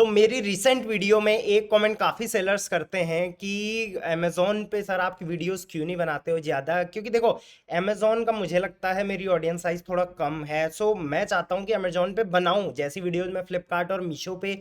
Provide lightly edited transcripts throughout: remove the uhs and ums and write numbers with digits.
मेरी recent video में एक कमेंट काफ़ी सेलर्स करते हैं कि अमेजोन पे सर आपकी वीडियोस क्यों नहीं बनाते हो ज़्यादा, क्योंकि देखो अमेजोन का मुझे लगता है मेरी ऑडियंस साइज थोड़ा कम है। मैं चाहता हूँ कि अमेजोन पे बनाऊँ जैसी वीडियोस मैं फ्लिपकार्ट और मीशो पे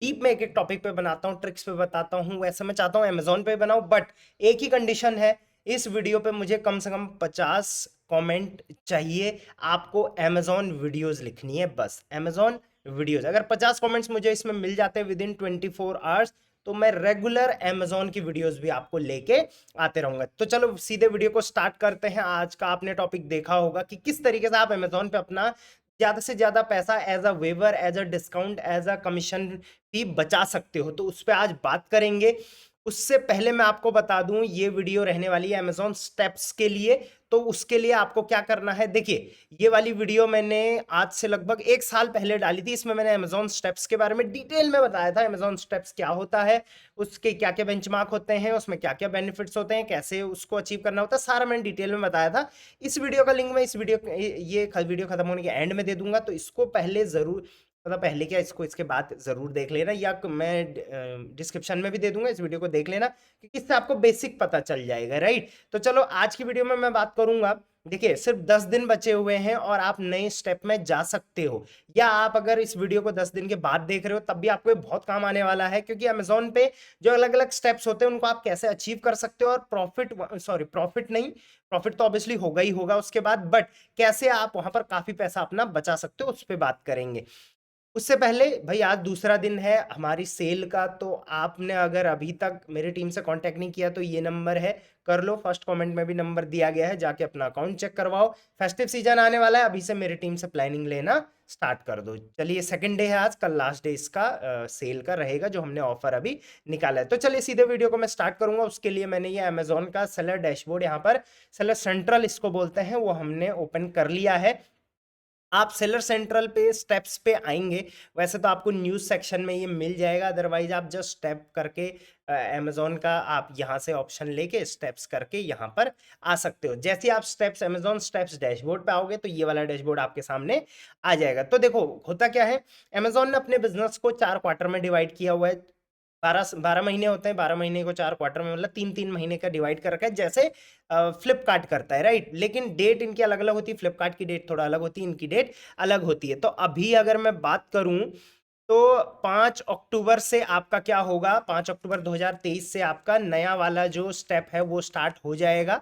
डीप में एक एक टॉपिक पे बनाता हूँ, ट्रिक्स पे बताता हूँ, वैसे मैं चाहता हूँ अमेजोन पे बनाऊँ। बट एक ही कंडीशन है, इस वीडियो पे मुझे कम से कम 50 कमेंट चाहिए। आपको अमेजोन वीडियोस लिखनी है, बस अमेजोन वीडियोस। अगर 50 कमेंट्स मुझे इसमें मिल जाते हैं विद इन 24 आवर्स, तो मैं रेगुलर अमेजोन की वीडियोस भी आपको लेके आते रहूंगा। तो चलो सीधे वीडियो को स्टार्ट करते हैं। आज का आपने टॉपिक देखा होगा कि किस तरीके से आप अमेजोन पे अपना ज्यादा से ज्यादा पैसा as a waiver, as a discount, as a commission भी बचा सकते हो। तो उस पर आज बात करेंगे। उससे पहले मैं आपको बता दूं, ये वीडियो रहने वाली है अमेजोन स्टेप्स के लिए। तो उसके लिए आपको क्या करना है, देखिए ये वाली वीडियो मैंने आज से लगभग 1 साल पहले डाली थी। इसमें मैंने अमेजोन स्टेप्स के बारे में डिटेल में बताया था। अमेजोन स्टेप्स क्या होता है, उसके क्या क्या बेंचमार्क होते हैं, उसमें क्या क्या बेनिफिट्स होते हैं, कैसे उसको अचीव करना होता है, सारा मैंने डिटेल में बताया था। इस वीडियो का लिंक मैं इस वीडियो ये वीडियो खत्म होने के एंड में दे दूंगा। तो इसको पहले जरूर, मतलब पहले क्या, इसको इसके बाद जरूर देख लेना, या मैं डिस्क्रिप्शन में भी दे दूंगा, इस वीडियो को देख लेना क्योंकि इससे आपको बेसिक पता चल जाएगा, राइट। तो चलो आज की वीडियो में मैं बात करूंगा। देखिए सिर्फ 10 दिन बचे हुए हैं और आप नए स्टेप में जा सकते हो, या आप अगर इस वीडियो को 10 दिन के बाद देख रहे हो तब भी आपको ये बहुत काम आने वाला है, क्योंकि अमेजोन पे जो अलग अलग स्टेप्स होते हैं उनको आप कैसे अचीव कर सकते हो, और प्रॉफिट नहीं, प्रॉफिट तो ऑब्वियसली होगा ही होगा उसके बाद, बट कैसे आप वहां पर काफी पैसा अपना बचा सकते हो उस पर बात करेंगे। उससे पहले भाई, आज दूसरा दिन है हमारी सेल का। तो आपने अगर अभी तक मेरी टीम से कांटेक्ट नहीं किया तो ये नंबर है, कर लो। फर्स्ट कमेंट में भी नंबर दिया गया है, जाके अपना अकाउंट चेक करवाओ। फेस्टिव सीजन आने वाला है, अभी से मेरी टीम से प्लानिंग लेना स्टार्ट कर दो। चलिए सेकंड डे है आज, कल लास्ट डे इसका सेल का रहेगा जो हमने ऑफर अभी निकाला है। तो चलिए सीधे वीडियो को मैं स्टार्ट करूंगा। उसके लिए मैंने ये अमेजोन का सेलर डैशबोर्ड, यहाँ पर सेलर सेंट्रल इसको बोलते हैं, वो हमने ओपन कर लिया है। आप सेलर सेंट्रल पे स्टेप्स पे आएंगे, वैसे तो आपको न्यूज़ सेक्शन में ये मिल जाएगा, अदरवाइज आप जस्ट स्टेप करके अमेजोन का आप यहाँ से ऑप्शन लेके स्टेप्स करके यहाँ पर आ सकते हो। जैसे ही आप स्टेप्स अमेजोन स्टेप्स डैशबोर्ड पे आओगे तो ये वाला डैशबोर्ड आपके सामने आ जाएगा। तो देखो होता क्या है, अमेजोन ने अपने बिजनेस को 4 क्वार्टर में डिवाइड किया हुआ है। 12 12 महीने होते हैं, 12 महीने को 4 क्वार्टर में, मतलब 3 3 महीने का डिवाइड कर रखा है, जैसे फ्लिपकार्ट करता है, राइट। लेकिन डेट इनकी अलग अलग होती है, फ्लिपकार्ट की डेट थोड़ा अलग होती है, इनकी डेट अलग होती है। तो अभी अगर मैं बात करूं तो 5 अक्टूबर से आपका क्या होगा, 5 अक्टूबर 2023 से आपका नया वाला जो स्टेप है वो स्टार्ट हो जाएगा।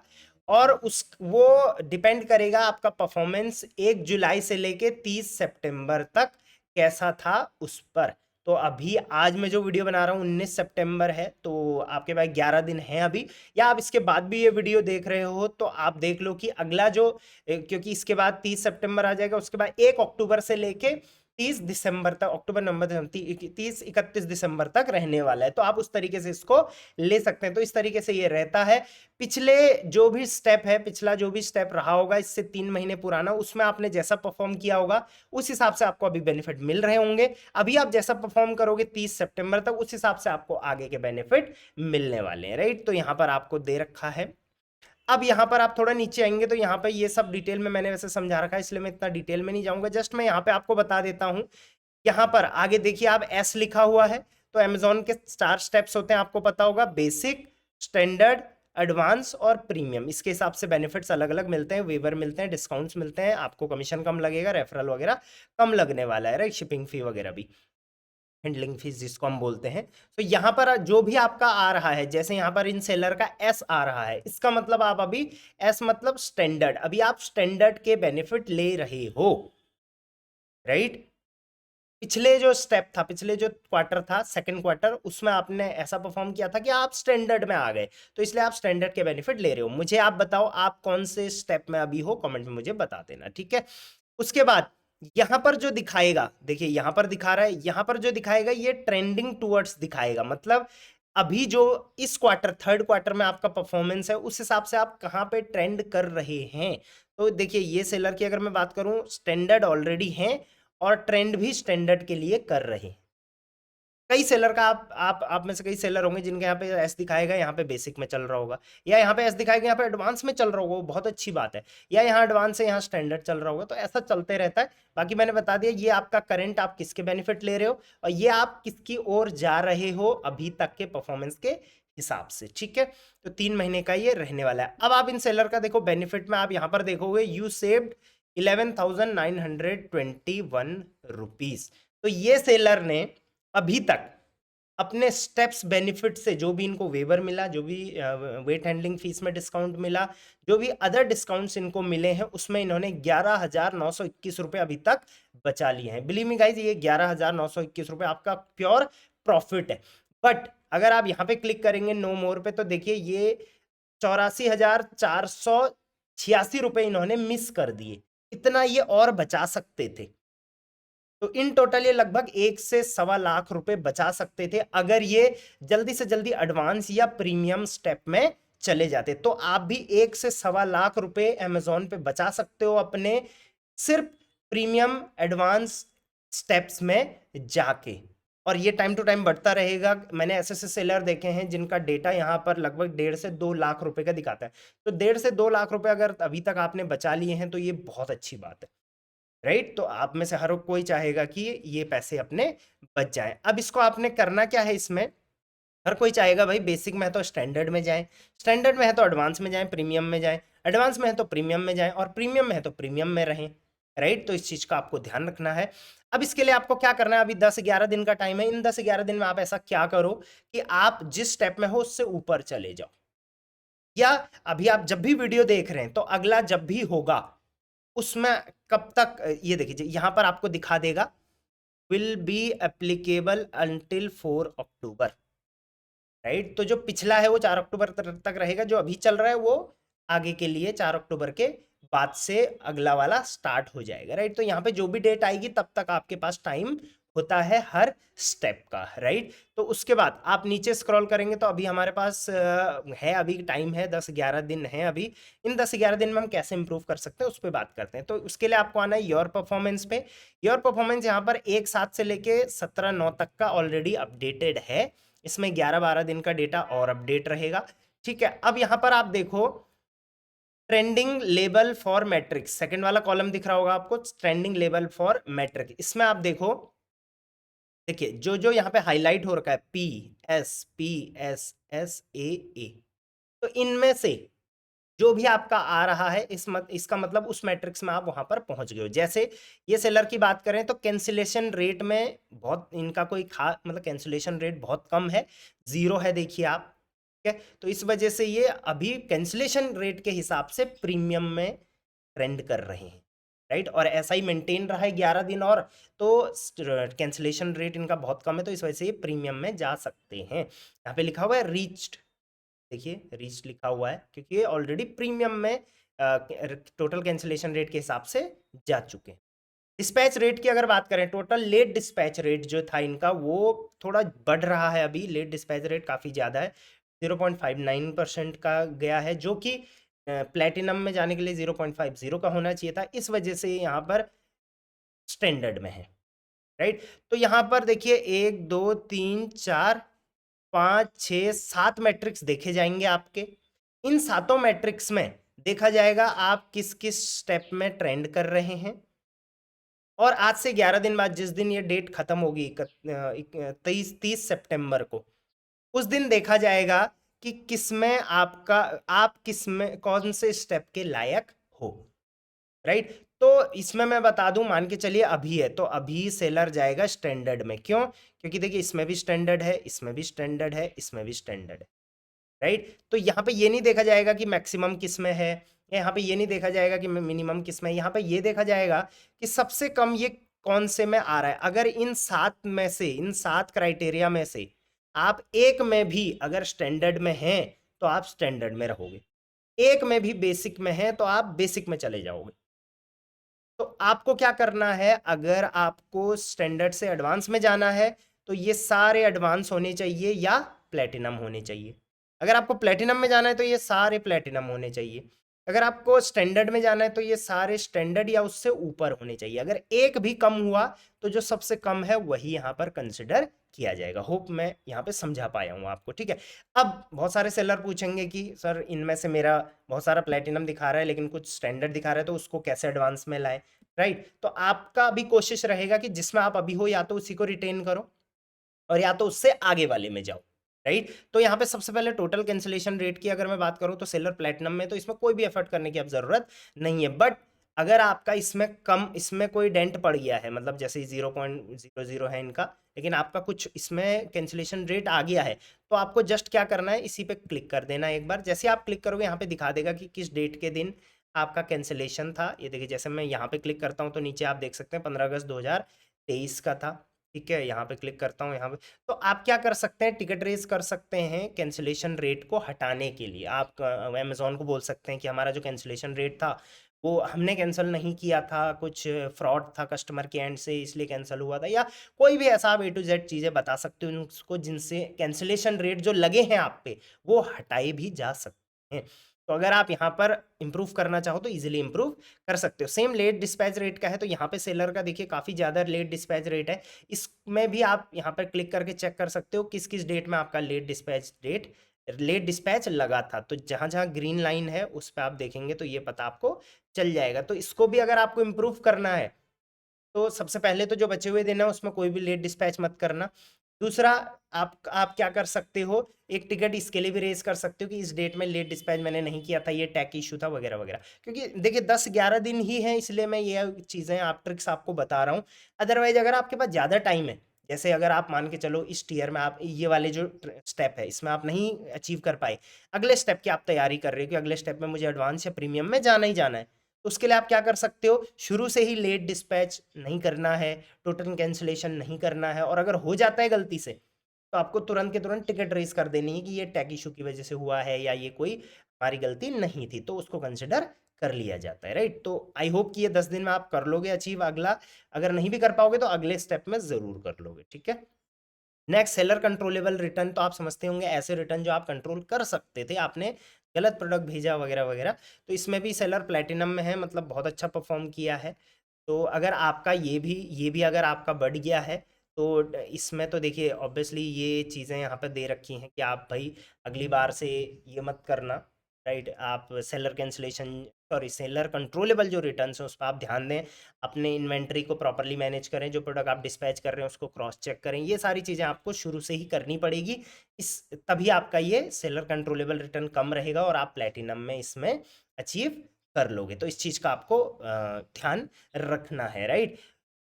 और उस वो डिपेंड करेगा आपका परफॉर्मेंस 1 जुलाई से लेके 30 सितंबर तक कैसा था उस पर। तो अभी आज मैं जो वीडियो बना रहा हूँ 19 सितंबर है, तो आपके पास 11 दिन है अभी। या आप इसके बाद भी ये वीडियो देख रहे हो तो आप देख लो कि अगला जो, क्योंकि इसके बाद 30 सितंबर आ जाएगा, उसके बाद 1 अक्टूबर से लेके 30 दिसंबर तक, अक्टूबर नवंबर दिसंबर, 30 31 दिसंबर तक रहने वाला है। तो आप उस तरीके से इसको ले सकते हैं। तो इस तरीके से ये रहता है। पिछले जो भी स्टेप है, पिछला जो भी स्टेप रहा होगा इससे 3 महीने पुराना, उसमें आपने जैसा परफॉर्म किया होगा उस हिसाब से आपको अभी बेनिफिट मिल रहे होंगे। अभी आप जैसा परफॉर्म करोगे 30 सितंबर तक, उस हिसाब से आपको आगे के बेनिफिट मिलने वाले हैं, राइट। तो यहाँ पर आपको दे रखा है। अब यहाँ पर आप थोड़ा नीचे आएंगे तो यहाँ पे ये सब डिटेल में मैंने वैसे समझा रखा है, इसलिए मैं इतना डिटेल में नहीं जाऊंगा। जस्ट मैं यहाँ पे आपको बता देता हूँ। यहाँ पर आगे देखिए, आप एस लिखा हुआ है। तो अमेजोन के 4 स्टेप्स होते हैं, आपको पता होगा, बेसिक, स्टैंडर्ड, एडवांस और प्रीमियम। इसके हिसाब से बेनिफिट्स अलग अलग मिलते हैं, वेवर मिलते हैं, डिस्काउंट्स मिलते हैं, आपको कमीशन कम लगेगा, रेफरल वगैरह कम लगने वाला है, राइट, शिपिंग फी वगैरह भी, हैंडलिंग फीस जिसको हम बोलते हैं। तो यहाँ पर जो भी आपका आ रहा है, जैसे यहाँ पर इन सेलर का एस आ रहा है, इसका मतलब आप अभी, एस मतलब स्टैंडर्ड, अभी आप स्टैंडर्ड के बेनिफिट ले रहे हो, राइट। पिछले जो स्टेप था, पिछले जो क्वार्टर था, सेकंड क्वार्टर, उसमें आपने ऐसा परफॉर्म किया था कि आप स्टैंडर्ड में आ गए, तो इसलिए आप स्टैंडर्ड के बेनिफिट ले रहे हो। मुझे आप बताओ आप कौन से स्टेप में अभी हो, कमेंट में मुझे बता देना, ठीक है। उसके बाद यहां पर जो दिखाएगा, देखिए यहां पर दिखा रहा है, यहां पर जो दिखाएगा ये ट्रेंडिंग टूवर्ड्स दिखाएगा, मतलब अभी जो इस क्वार्टर, थर्ड क्वार्टर में आपका परफॉर्मेंस है उस हिसाब से आप कहां पे ट्रेंड कर रहे हैं। तो देखिए ये सेलर की अगर मैं बात करूं, स्टैंडर्ड ऑलरेडी हैं और ट्रेंड भी स्टैंडर्ड के लिए कर रहे हैं। कई सेलर का आप में से कई सेलर होंगे जिनके यहाँ पे एस दिखाएगा, यहाँ पे बेसिक में चल रहा होगा, या यहाँ पे एस दिखाएगा, यहाँ पे एडवांस में चल रहा होगा, वो बहुत अच्छी बात है, या यहाँ एडवांस है, यहाँ स्टैंडर्ड चल रहा होगा, तो ऐसा चलते रहता है। बाकी मैंने बता दिया ये आपका करंट, आप किसके बेनिफिट ले रहे हो और ये आप किसकी ओर जा रहे हो अभी तक के परफॉर्मेंस के हिसाब से, ठीक है। तो 3 महीने का ये रहने वाला है। अब आप इन सेलर का देखो बेनिफिट में, आप यहाँ पर देखोगे यू सेव्ड 11,921 रुपीज। तो ये सेलर ने अभी तक अपने स्टेप्स बेनिफिट से, जो भी इनको वेवर मिला, जो भी वेट हैंडलिंग फीस में डिस्काउंट मिला, जो भी अदर डिस्काउंट्स इनको मिले हैं, उसमें इन्होंने 11,921 रुपए अभी तक बचा लिए हैं। बिलीव मी गाइस, ये 11,921 रुपए आपका प्योर प्रॉफिट है। बट अगर आप यहाँ पे क्लिक करेंगे नो मोर पे, तो देखिए ये 84,486 रुपए इन्होंने मिस कर दिए। इतना ये और बचा सकते थे। तो इन टोटल ये लगभग 1 से 1.25 लाख रुपए बचा सकते थे अगर ये जल्दी से जल्दी एडवांस या प्रीमियम स्टेप में चले जाते। तो आप भी 1 से 1.25 लाख रुपए अमेजोन पे बचा सकते हो अपने सिर्फ प्रीमियम एडवांस स्टेप्स में जाके, और ये टाइम टू टाइम बढ़ता रहेगा। मैंने ऐसे ऐसे सेलर देखे हैं जिनका डेटा यहाँ पर लगभग 1.5 से 2 लाख रुपए का दिखाता है। तो 1.5 से 2 लाख रुपए अगर अभी तक आपने बचा लिए हैं तो ये बहुत अच्छी बात है, राइट। तो आप में से हर कोई चाहेगा कि ये पैसे अपने बच जाएं। अब इसको आपने करना क्या है, इसमें हर कोई चाहेगा भाई बेसिक में है तो स्टैंडर्ड में जाएं, स्टैंडर्ड में है तो एडवांस में जाएं, प्रीमियम में जाएं, एडवांस में है तो प्रीमियम में जाएं, और प्रीमियम में है तो प्रीमियम में रहें, राइट। तो इस चीज का आपको ध्यान रखना है। अब इसके लिए आपको क्या करना है, अभी 10-11 दिन का टाइम है। इन 10-11 दिन में आप ऐसा क्या करो कि आप जिस स्टेप में हो उससे ऊपर चले जाओ, या अभी आप जब भी वीडियो देख रहे हैं तो अगला जब भी होगा उसमें कब तक, ये देखिए यहाँ पर आपको दिखा देगा will be applicable until 4 October, right. तो जो पिछला है वो 4 अक्टूबर तक रहेगा, जो अभी चल रहा है वो आगे के लिए 4 अक्टूबर के बाद से अगला वाला स्टार्ट हो जाएगा, राइट। तो यहाँ पे जो भी डेट आएगी तब तक आपके पास टाइम होता है हर स्टेप का, राइट। तो उसके बाद आप नीचे स्क्रॉल करेंगे तो अभी हमारे पास है, अभी टाइम है, 10-11 दिन है अभी। इन 10-11 दिन में हम कैसे इंप्रूव कर सकते हैं उस पर बात करते हैं। तो उसके लिए आपको आना है योर परफॉर्मेंस पे। योर परफॉर्मेंस यहाँ पर 1/7 से लेके 17/9 तक का ऑलरेडी अपडेटेड है। इसमें 11-12 दिन का डेटा और अपडेट रहेगा, ठीक है। अब यहाँ पर आप देखो trending label for matrix, second वाला कॉलम दिख रहा होगा आपको, ट्रेंडिंग लेबल फॉर मैट्रिक। इसमें आप देखो, देखिए जो जो यहाँ पे हाईलाइट हो रखा है PSPSSAA, तो इनमें से जो भी आपका आ रहा है इसका मतलब उस मैट्रिक्स में आप वहां पर पहुंच गए हो। जैसे ये सेलर की बात करें तो कैंसिलेशन रेट में बहुत इनका कोई खास मतलब कैंसिलेशन रेट बहुत कम है, 0 है, देखिए आप, ठीक है। तो इस वजह से ये अभी कैंसिलेशन रेट के हिसाब से प्रीमियम में ट्रेंड कर रहे हैं, राइट। और ऐसा ही मेंटेन रहा है 11 दिन और, तो कैंसिलेशन रेट इनका बहुत कम है, तो इस वजह से ये प्रीमियम में जा सकते हैं। यहाँ पे लिखा हुआ है रीच्ड, देखिए रीच लिखा हुआ है क्योंकि ये ऑलरेडी प्रीमियम में टोटल कैंसिलेशन रेट के हिसाब से जा चुके हैं। डिस्पैच रेट की अगर बात करें, टोटल लेट डिस्पैच रेट जो था इनका वो थोड़ा बढ़ रहा है। अभी लेट डिस्पैच रेट काफ़ी ज़्यादा है, 0.59% का गया है, जो कि प्लेटिनम में जाने के लिए 0.50 का होना चाहिए था। इस वजह से यहाँ पर स्टैंडर्ड में है, राइट। तो यहाँ पर देखिए 1 2 3 4 5 6 7 मैट्रिक्स देखे जाएंगे आपके। इन 7 मैट्रिक्स में देखा जाएगा आप किस किस स्टेप में ट्रेंड कर रहे हैं, और आज से 11 दिन बाद जिस दिन ये डेट खत्म होगी 30 सितंबर को, उस दिन देखा जाएगा कि किसमें आप किसमें कौन से स्टेप के लायक हो, राइट। तो इसमें मैं बता दूं, मान के चलिए अभी है तो अभी सेलर जाएगा स्टैंडर्ड में। क्यों? क्योंकि देखिए इसमें भी स्टैंडर्ड है, इसमें भी स्टैंडर्ड है, इसमें भी स्टैंडर्ड है, राइट। तो यहाँ पे ये नहीं देखा जाएगा कि मैक्सिमम किस में है, यहाँ पे ये नहीं देखा जाएगा कि मिनिमम किस में है, यहाँ पे ये देखा जाएगा कि सबसे कम ये कौन से में आ रहा है। अगर इन 7 में से, इन 7 क्राइटेरिया में से आप एक में भी अगर स्टैंडर्ड में हैं तो आप स्टैंडर्ड में रहोगे, एक में भी बेसिक में है तो आप बेसिक में चले जाओगे। तो आपको क्या करना है, अगर आपको स्टैंडर्ड से एडवांस में जाना है तो ये सारे एडवांस होने चाहिए या प्लेटिनम होने चाहिए। अगर आपको प्लेटिनम में जाना है तो ये सारे प्लेटिनम होने चाहिए। अगर आपको स्टैंडर्ड में जाना है तो ये सारे स्टैंडर्ड या उससे ऊपर होने चाहिए। अगर एक भी कम हुआ तो जो सबसे कम है वही यहाँ पर कंसिडर किया जाएगा। होप मैं यहाँ पे समझा पाया हूँ आपको, ठीक है। अब बहुत सारे सेलर पूछेंगे कि सर इनमें से मेरा बहुत सारा प्लेटिनम दिखा रहा है लेकिन कुछ स्टैंडर्ड दिखा रहा है, तो उसको कैसे एडवांस में लाएं, राइट। तो आपका अभी कोशिश रहेगा कि जिसमें आप अभी हो या तो उसी को रिटेन करो और या तो उससे आगे वाले में जाओ, राइट। तो यहाँ पे सबसे पहले टोटल कैंसिलेशन रेट की अगर मैं बात करूँ तो सेलर प्लेटिनम में तो इसमें कोई भी एफर्ट करने की अब जरूरत नहीं है। बट अगर आपका इसमें कोई डेंट पड़ गया है, मतलब जैसे 0.00 है इनका, लेकिन आपका कुछ इसमें कैंसिलेशन रेट आ गया है, तो आपको जस्ट क्या करना है, इसी पे क्लिक कर देना एक बार। जैसे आप क्लिक करोगे यहाँ पे दिखा देगा कि किस डेट के दिन आपका कैंसिलेशन था। ये देखिए, जैसे मैं यहाँ पे क्लिक करता हूँ तो नीचे आप देख सकते हैं 15 अगस्त 2023 का था, ठीक है। यहाँ पे क्लिक करता हूँ यहाँ पे, तो आप क्या कर सकते हैं, टिकट रेज कर सकते हैं कैंसिलेशन रेट को हटाने के लिए। आप अमेजोन को बोल सकते हैं कि हमारा जो कैंसिलेशन रेट था वो हमने कैंसिल नहीं किया था, कुछ फ्रॉड था कस्टमर के एंड से इसलिए कैंसिल हुआ था, या कोई भी ऐसा आप A to Z चीज़ें बता सकते हो उनको जिनसे कैंसिलेशन रेट जो लगे हैं आप पे वो हटाए भी जा सकते हैं। तो अगर आप यहाँ पर इंप्रूव करना चाहो तो इजीली इंप्रूव कर सकते हो। सेम लेट डिस्पैच रेट का है, तो यहाँ पे सेलर का देखिए काफ़ी ज़्यादा लेट डिस्पैच रेट है। इसमें भी आप यहाँ पर क्लिक करके चेक कर सकते हो किस किस डेट में आपका लेट डिस्पैच लगा था। तो जहाँ जहाँ ग्रीन लाइन है उस पर आप देखेंगे तो ये पता आपको चल जाएगा। तो इसको भी अगर आपको इम्प्रूव करना है तो सबसे पहले तो जो बचे हुए दिन है उसमें कोई भी लेट डिस्पैच मत करना। दूसरा, आप क्या कर सकते हो, एक टिकट इसके लिए भी रेज कर सकते हो कि इस डेट में लेट डिस्पैच मैंने नहीं किया था, ये टैग इशू था वगैरह वगैरह। क्योंकि देखिए 10-11 दिन ही है, इसलिए मैं ये चीज़ें आप ट्रिक्स आपको बता रहा हूँ। अदरवाइज अगर आपके पास ज़्यादा टाइम है, जैसे अगर आप मान के चलो इस टीयर में आप ये वाले जो स्टेप है इसमें आप नहीं अचीव कर पाए, अगले स्टेप की आप तैयारी कर रहे हो कि अगले स्टेप में मुझे एडवांस या प्रीमियम में जाना ही जाना है, तो उसके लिए आप क्या कर सकते हो, शुरू से ही लेट डिस्पैच नहीं करना है, टोटल कैंसिलेशन नहीं करना है, और अगर हो जाता है गलती से तो आपको तुरंत के तुरंत टिकट रेज कर देनी है कि ये टैग इशू की वजह से हुआ है या ये कोई हमारी गलती नहीं थी, तो उसको कंसिडर कर लिया जाता है, राइट। तो आई होप कि ये 10 दिन में आप कर लोगे अचीव। अगला अगर नहीं भी कर पाओगे तो अगले स्टेप में जरूर कर लोगे, ठीक है। Next, seller controllable return. तो आप समझते होंगे ऐसे रिटर्न जो आप कंट्रोल कर सकते थे, आपने गलत प्रोडक्ट भेजा वगैरह वगैरह, तो इसमें भी सेलर प्लेटिनम में है, मतलब बहुत अच्छा परफॉर्म किया है। तो अगर आपका ये भी अगर आपका बढ़ गया है तो इसमें तो देखिए ऑब्वियसली ये चीज़ें यहाँ पे दे रखी हैं कि आप भाई अगली बार से ये मत करना, राइट। आप seller cancellation, sorry, seller controllable जो रिटर्न्स हैं उस पर आप ध्यान दें, अपने इन्वेंट्री को प्रॉपरली मैनेज करें, जो प्रोडक्ट आप डिस्पैच कर रहे हैं उसको क्रॉस चेक करें, ये सारी चीज़ें आपको शुरू से ही करनी पड़ेगी। इस तभी आपका ये सेलर कंट्रोलेबल रिटर्न कम रहेगा और आप प्लेटिनम में इसमें अचीव कर लोगे। तो इस चीज़ का आपको ध्यान रखना है, राइट।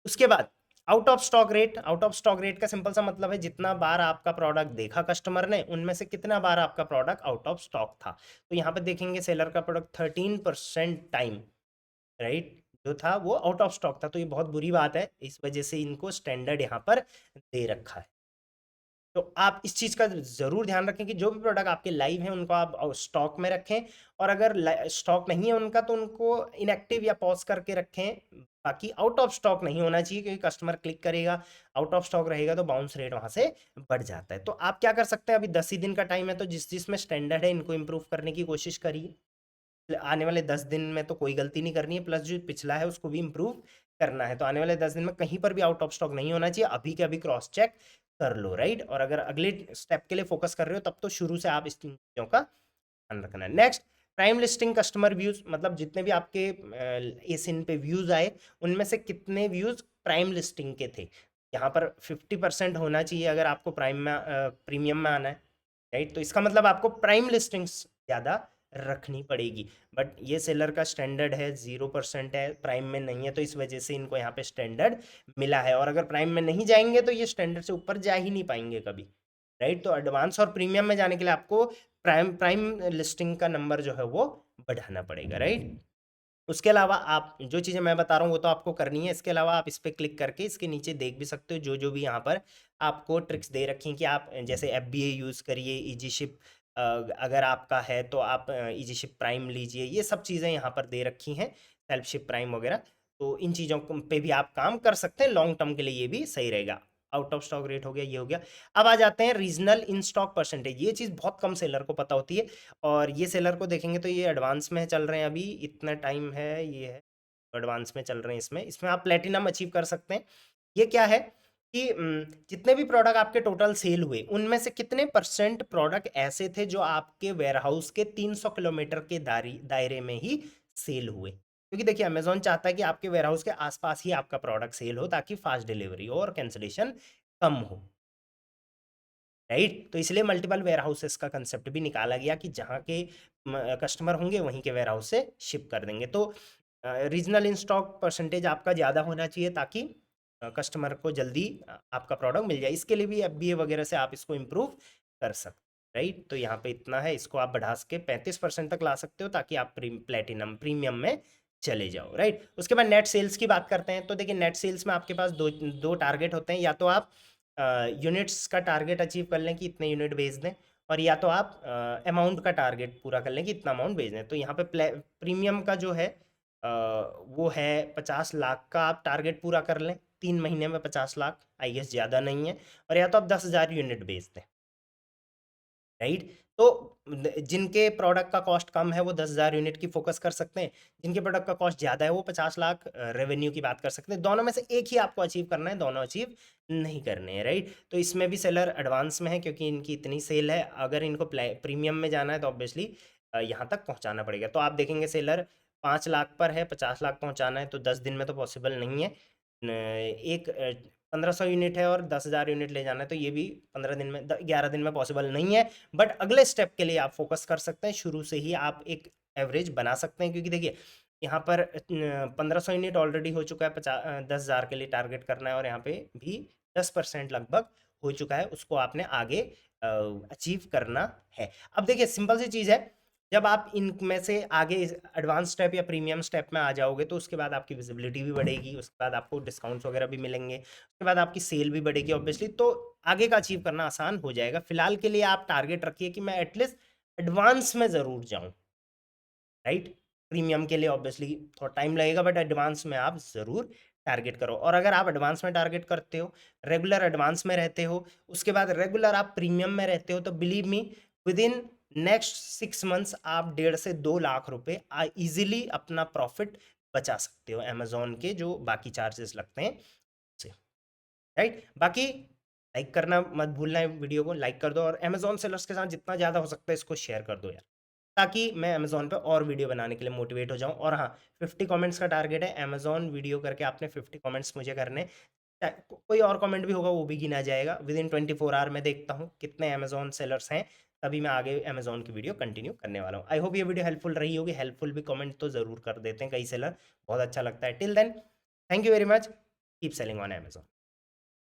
उसके बाद आउट ऑफ स्टॉक रेट का सिंपल सा मतलब है जितना बार आपका प्रोडक्ट देखा कस्टमर ने उनमें से कितना बार आपका प्रोडक्ट आउट ऑफ स्टॉक था। तो यहाँ पे देखेंगे सेलर का प्रोडक्ट 13% टाइम, राइट, जो था वो आउट ऑफ स्टॉक था। तो ये बहुत बुरी बात है, इस वजह से इनको स्टैंडर्ड यहाँ पर दे रखा है। तो आप इस चीज़ का ज़रूर ध्यान रखें कि जो भी प्रोडक्ट आपके लाइव हैं उनको आप स्टॉक में रखें, और अगर स्टॉक नहीं है उनका तो उनको इनएक्टिव या पॉज करके रखें। बाकी आउट ऑफ स्टॉक नहीं होना चाहिए, क्योंकि कस्टमर क्लिक करेगा, आउट ऑफ स्टॉक रहेगा तो बाउंस रेट वहाँ से बढ़ जाता है। तो आप क्या कर सकते हैं, अभी 10 ही दिन का टाइम है, तो जिसमें स्टैंडर्ड है इनको इम्प्रूव करने की कोशिश करिए। आने वाले 10 दिन में तो कोई गलती नहीं करनी है, प्लस जो पिछला है उसको भी इम्प्रूव करना है। तो आने वाले 10 दिन में कहीं पर भी आउट ऑफ स्टॉक नहीं होना चाहिए, अभी के अभी क्रॉस चेक कर लो, राइट। और अगर अगले स्टेप के लिए फोकस कर रहे हो तब तो शुरू से आप इस चीज़ों का ध्यान रखना है। Next, prime listing customer views, मतलब जितने भी आपके एसिन पे व्यूज आए उनमें से कितने व्यूज प्राइम लिस्टिंग के थे। यहाँ पर 50% होना चाहिए अगर आपको प्रीमियम में आना है, राइट। तो इसका मतलब आपको प्राइम लिस्टिंग्स ज़्यादा रखनी पड़ेगी। बट ये सेलर का स्टैंडर्ड है, 0% है, प्राइम में नहीं है, तो इस वजह से इनको यहाँ पे स्टैंडर्ड मिला है। और अगर प्राइम में नहीं जाएंगे तो ये स्टैंडर्ड से ऊपर जा ही नहीं पाएंगे कभी, राइट। तो एडवांस और प्रीमियम में जाने के लिए आपको प्राइम प्राइम लिस्टिंग का नंबर जो है वो बढ़ाना पड़ेगा, राइट। उसके अलावा आप जो चीज़ें मैं बता रहा हूँ वो तो आपको करनी है। इसके अलावा आप इस पर क्लिक करके इसके नीचे देख भी सकते हो जो जो भी यहाँ पर आपको ट्रिक्स दे रखी हैं कि आप जैसे FBA यूज़ करिए, इजी शिप अगर आपका है तो आप इजी शिप प्राइम लीजिए, ये सब चीज़ें यहाँ पर दे रखी हैं, सेल्फ शिप प्राइम वगैरह। तो इन चीज़ों पे भी आप काम कर सकते हैं, लॉन्ग टर्म के लिए ये भी सही रहेगा। आउट ऑफ स्टॉक रेट हो गया, ये हो गया। अब आ जाते हैं रीजनल इन स्टॉक परसेंटेज। ये चीज़ बहुत कम सेलर को पता होती है, और ये सेलर को देखेंगे तो ये एडवांस में चल रहे हैं, अभी इतना टाइम है ये है, एडवांस में चल रहे हैं। इसमें इसमें आप प्लेटिनम अचीव कर सकते हैं। ये क्या है कि जितने भी प्रोडक्ट आपके टोटल सेल हुए उनमें से कितने परसेंट प्रोडक्ट ऐसे थे जो आपके वेयरहाउस के 300 किलोमीटर के दायरे में ही सेल हुए। क्योंकि देखिए अमेजोन चाहता है कि आपके वेयरहाउस के आसपास ही आपका प्रोडक्ट सेल हो ताकि फास्ट डिलीवरी हो और कैंसिलेशन कम हो, राइट? तो इसलिए मल्टीपल वेयरहाउसेस का कंसेप्ट भी निकाला गया कि जहाँ के कस्टमर होंगे वहीं के वेयरहाउस से शिप कर देंगे। तो रीजनल इन स्टॉक परसेंटेज आपका ज़्यादा होना चाहिए ताकि कस्टमर को जल्दी आपका प्रोडक्ट मिल जाए। इसके लिए भी एफबीए वगैरह से आप इसको इम्प्रूव कर सकते, राइट? तो यहाँ पे इतना है, इसको आप बढ़ा के 35% तक ला सकते हो ताकि आप प्लेटिनम प्रीमियम में चले जाओ, राइट? उसके बाद नेट सेल्स की बात करते हैं। तो देखिए नेट सेल्स में आपके पास दो दो टारगेट होते हैं, या तो आप यूनिट्स का टारगेट अचीव कर लें कि इतने यूनिट भेज दें, और या तो आप अमाउंट का टारगेट पूरा कर लें कि इतना अमाउंट भेज दें। तो यहाँ पे प्रीमियम का जो है वो है 50 लाख का आप टारगेट पूरा कर लें 3 महीने में। 50 लाख आई गेस ज़्यादा नहीं है। और या तो आप 10,000 यूनिट बेच दें, राइट? तो जिनके प्रोडक्ट का कॉस्ट कम है वो 10,000 यूनिट की फोकस कर सकते हैं, जिनके प्रोडक्ट का कॉस्ट ज़्यादा है वो 50 लाख रेवेन्यू की बात कर सकते हैं। दोनों में से एक ही आपको अचीव करना है, दोनों अचीव नहीं करने हैं, राइट? तो इसमें भी सेलर एडवांस में है क्योंकि इनकी इतनी सेल है। अगर इनको प्रीमियम में जाना है तो ऑब्वियसली यहाँ तक पहुँचाना पड़ेगा। तो आप देखेंगे सेलर 5 लाख पर है, 50 लाख पहुँचाना है तो 10 दिन में तो पॉसिबल नहीं है। एक 1500 यूनिट है और 10,000 यूनिट ले जाना है तो ये भी 15 दिन में 11 दिन में पॉसिबल नहीं है। बट अगले स्टेप के लिए आप फोकस कर सकते हैं, शुरू से ही आप एक एवरेज बना सकते हैं। क्योंकि देखिए यहाँ पर 1500 यूनिट ऑलरेडी हो चुका है, 10,000 के लिए टारगेट करना है, और यहाँ पे भी 10% लगभग हो चुका है, उसको आपने आगे अचीव करना है। अब देखिए सिंपल सी चीज़ है, जब आप इनमें से आगे एडवांस स्टेप या प्रीमियम स्टेप में आ जाओगे तो उसके बाद आपकी विजिबिलिटी भी बढ़ेगी, उसके बाद आपको डिस्काउंट्स वगैरह भी मिलेंगे, उसके बाद आपकी सेल भी बढ़ेगी ऑब्वियसली, तो आगे का अचीव करना आसान हो जाएगा। फिलहाल के लिए आप टारगेट रखिए कि मैं एटलीस्ट एडवांस में ज़रूर जाऊं, राइट? प्रीमियम के लिए ऑब्वियसली थोड़ा टाइम लगेगा बट एडवांस में आप ज़रूर टारगेट करो। और अगर आप एडवांस में टारगेट करते हो, रेगुलर एडवांस में रहते हो, उसके बाद रेगुलर आप प्रीमियम में रहते हो, तो believe me with in next 6 months आप 1.5 से 2 लाख रुपए इजीली अपना प्रॉफिट बचा सकते हो अमेजोन के जो बाकी चार्जेस लगते हैं से, राइट? बाकी लाइक करना मत भूलना है, वीडियो को लाइक कर दो और अमेजोन सेलर्स के साथ जितना ज़्यादा हो सकता है इसको शेयर कर दो यार, ताकि मैं अमेजोन पे और वीडियो बनाने के लिए मोटिवेट हो जाऊं। और हाँ, 50 कमेंट्स का टारगेट है, अमेजोन वीडियो करके आपने 50 कमेंट्स मुझे करने। कोई और कमेंट भी होगा वो भी गिना जाएगा। विद इन 24 आवर मैं देखता हूँ कितने अमेजोन सेलर्स हैं, तभी मैं आगे अमेजोन की वीडियो कंटिन्यू करने वाला हूँ। आई होप ये वीडियो हेल्पफुल रही होगी। हेल्पफुल भी कमेंट तो ज़रूर कर देते हैं कई सेलर, बहुत अच्छा लगता है। Till then, thank you very much, keep selling on Amazon.